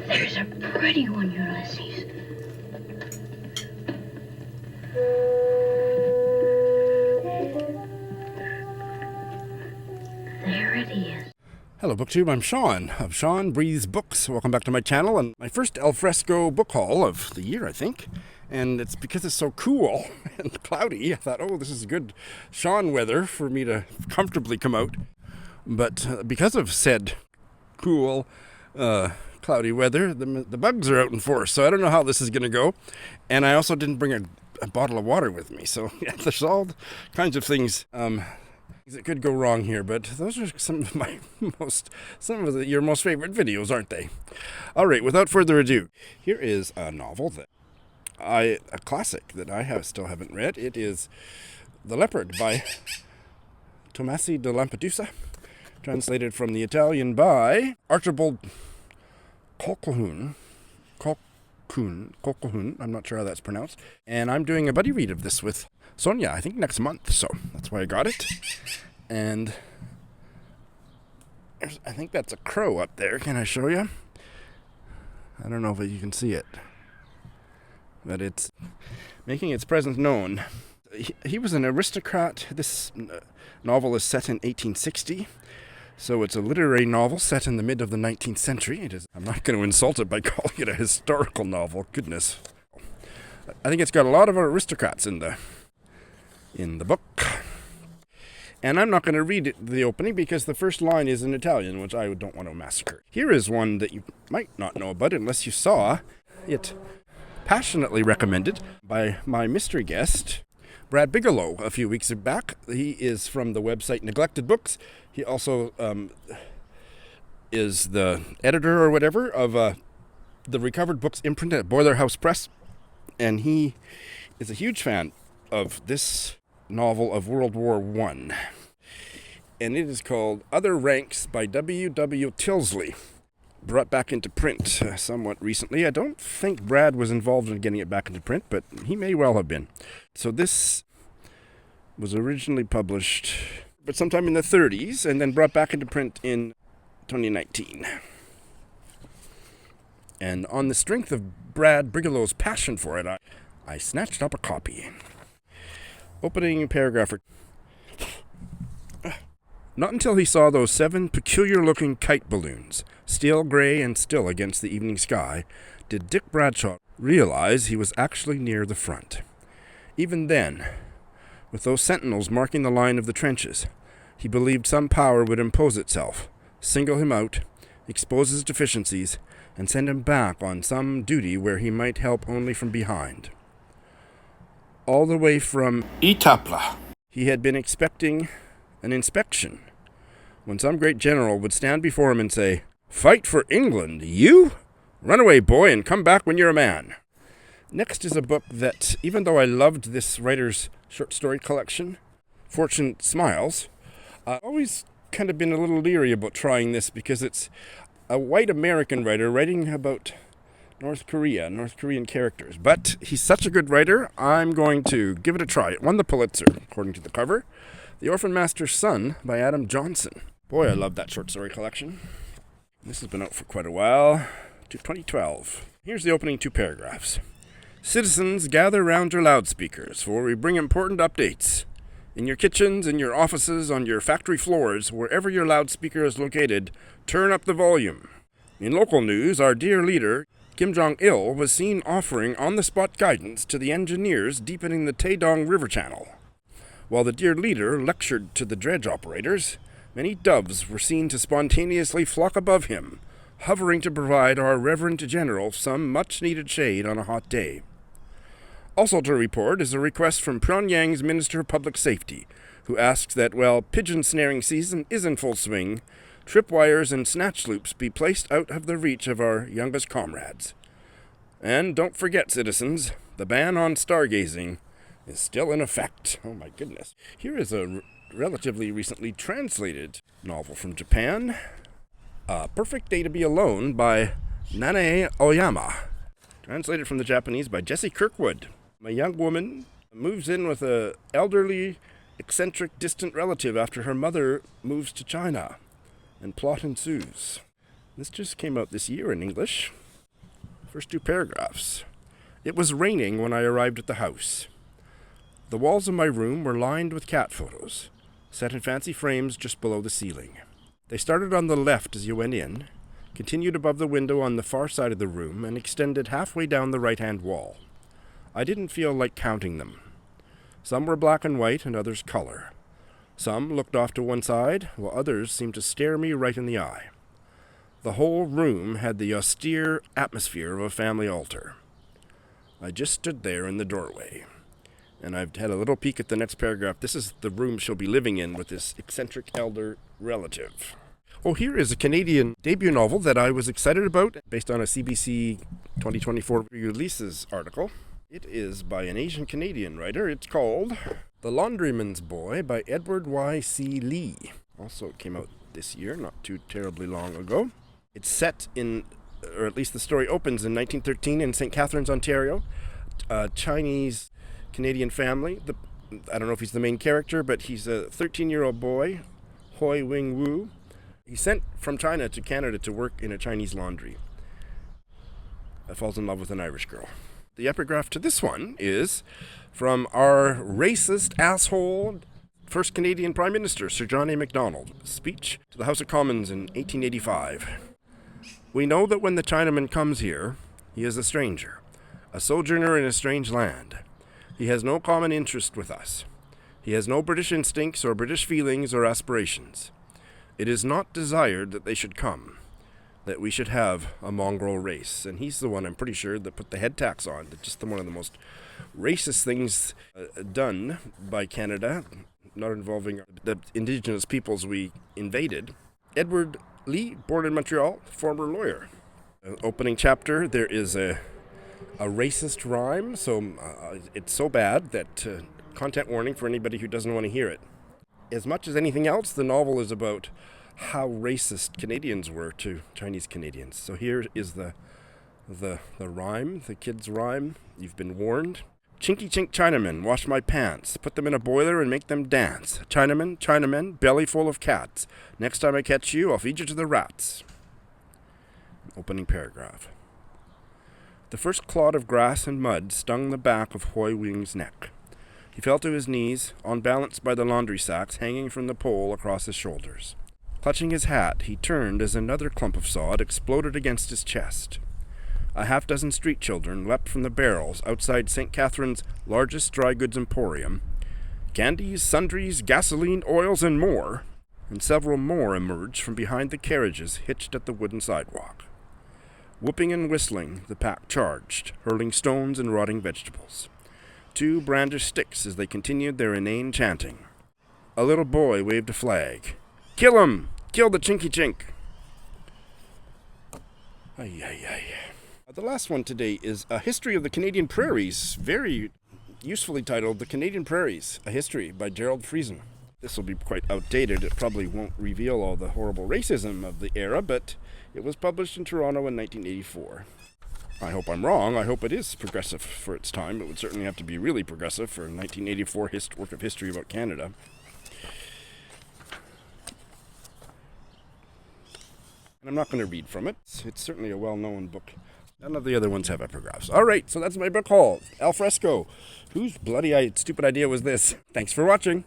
There's a pretty one, Ulysses. There it is. Hello BookTube, I'm Sean of Sean Breathes Books. Welcome back to my channel and my first alfresco book haul of the year, I think. And it's because it's so cool and cloudy, I thought, oh, this is good Sean weather for me to comfortably come out. But because of said cool, cloudy weather, the bugs are out in force, so I don't know how this is going to go. And I also didn't bring a bottle of water with me, so yeah, there's all kinds of things that could go wrong here, but those are some of your most favorite videos, aren't they? All right, without further ado, here is a novel that a classic that I still haven't read. It is The Leopard by Tomasi de Lampedusa, translated from the Italian by Archibald Colquhoun. Colquhoun, I'm not sure how that's pronounced. And I'm doing a buddy read of this with Sonia, I think next month, so that's why I got it. And I think that's a crow up there. Can I show you? I don't know if you can see it, but it's making its presence known. He was an aristocrat. This novel is set in 1860, so it's a literary novel set in the mid of the 19th century. It is. I'm not going to insult it by calling it a historical novel. Goodness. I think it's got a lot of aristocrats in the book. And I'm not going to read the opening because the first line is in Italian, which I don't want to massacre. Here is one that you might not know about unless you saw it passionately recommended by my mystery guest, Brad Bigelow, a few weeks back. He is from the website Neglected Books. He also is the editor or whatever of the Recovered Books imprint at Boiler House Press. And he is a huge fan of this novel of World War I. And it is called Other Ranks by W. Tilsley. Brought back into print somewhat recently. I don't think Brad was involved in getting it back into print, but he may well have been. So this was originally published but sometime in the 30s and then brought back into print in 2019. And on the strength of Brad Bigelow's passion for it, I snatched up a copy. Opening paragraph. Not until he saw those 7 peculiar-looking kite balloons, steel gray and still against the evening sky, did Dick Bradshaw realize he was actually near the front. Even then, with those sentinels marking the line of the trenches, he believed some power would impose itself, single him out, expose his deficiencies, and send him back on some duty where he might help only from behind. All the way from Itapla, he had been expecting an inspection, when some great general would stand before him and say, "Fight for England, you? Run away, boy, and come back when you're a man." Next is a book that, even though I loved this writer's short story collection, Fortune Smiles, I've always kind of been a little leery about trying this because it's a white American writer writing about North Korean characters. But he's such a good writer, I'm going to give it a try. It won the Pulitzer, according to the cover. The Orphan Master's Son by Adam Johnson. Boy, I love that short story collection. This has been out for quite a while, to 2012. Here's the opening 2 paragraphs. Citizens, gather round your loudspeakers, for we bring important updates. In your kitchens, in your offices, on your factory floors, wherever your loudspeaker is located, turn up the volume. In local news, our dear leader, Kim Jong-il, was seen offering on-the-spot guidance to the engineers deepening the Taedong River Channel. While the dear leader lectured to the dredge operators, many doves were seen to spontaneously flock above him, hovering to provide our Reverend General some much-needed shade on a hot day. Also to report is a request from Pyongyang's Minister of Public Safety, who asks that while pigeon snaring season is in full swing, tripwires and snatch loops be placed out of the reach of our youngest comrades. And don't forget, citizens, the ban on stargazing is still in effect. Oh my goodness. Here is a relatively recently translated novel from Japan, A Perfect Day to Be Alone by Nanae Aoyama, translated from the Japanese by Jessie Kirkwood. A young woman moves in with an elderly, eccentric, distant relative after her mother moves to China, and plot ensues. This just came out this year in English. First 2 paragraphs. It was raining when I arrived at the house. The walls of my room were lined with cat photos, set in fancy frames just below the ceiling. They started on the left as you went in, continued above the window on the far side of the room, and extended halfway down the right-hand wall. I didn't feel like counting them. Some were black and white and others color. Some looked off to one side, while others seemed to stare me right in the eye. The whole room had the austere atmosphere of a family altar. I just stood there in the doorway, and I've had a little peek at the next paragraph. This is the room she'll be living in with this eccentric elder relative. Oh, here is a Canadian debut novel that I was excited about, based on a CBC 2024 releases article. It is by an Asian Canadian writer. It's called The Laundryman's Boy by Edward Y.C. Lee. Also came out this year, not too terribly long ago. It's set in, or at least the story opens in 1913 in St. Catharines, Ontario. A Chinese Canadian family. I don't know if he's the main character, but he's a 13-year-old boy, Hoi Wing Wu. He's sent from China to Canada to work in a Chinese laundry. Falls in love with an Irish girl. The epigraph to this one is from our racist asshole first Canadian Prime Minister, Sir John A. Macdonald. Speech to the House of Commons in 1885. We know that when the Chinaman comes here, he is a stranger, a sojourner in a strange land. He has no common interest with us. He has no British instincts or British feelings or aspirations. It is not desired that they should come, that we should have a mongrel race. And he's the one, I'm pretty sure, that put the head tax on. That's just one of the most racist things done by Canada, not involving the indigenous peoples we invaded. Edward Lee, born in Montreal, former lawyer. Opening chapter, there is a racist rhyme, so it's so bad that content warning for anybody who doesn't want to hear it. As much as anything else, the novel is about how racist Canadians were to Chinese Canadians. So here is the rhyme, the kid's rhyme. You've been warned. Chinky chink Chinaman, wash my pants. Put them in a boiler and make them dance. Chinaman, belly full of cats. Next time I catch you, I'll feed you to the rats. Opening paragraph. The first clod of grass and mud stung the back of Hoi Wing's neck. He fell to his knees, unbalanced by the laundry sacks hanging from the pole across his shoulders. Clutching his hat, he turned as another clump of sod exploded against his chest. A half-dozen street children leapt from the barrels outside St. Catharines' largest dry goods emporium. Candies, sundries, gasoline, oils, and more, and several more emerged from behind the carriages hitched at the wooden sidewalk. Whooping and whistling, the pack charged, hurling stones and rotting vegetables. 2 brandished sticks as they continued their inane chanting. A little boy waved a flag. Kill him! Kill the chinky chink! Ay, ay, ay. The last one today is A History of the Canadian Prairies, very usefully titled The Canadian Prairies, A History by Gerald Friesen. This will be quite outdated. It probably won't reveal all the horrible racism of the era, but it was published in Toronto in 1984. I hope I'm wrong. I hope it is progressive for its time. It would certainly have to be really progressive for a 1984 work of history about Canada. And I'm not going to read from it. It's certainly a well-known book. None of the other ones have epigraphs. All right, so that's my book haul. Al fresco. Whose bloody stupid idea was this? Thanks for watching.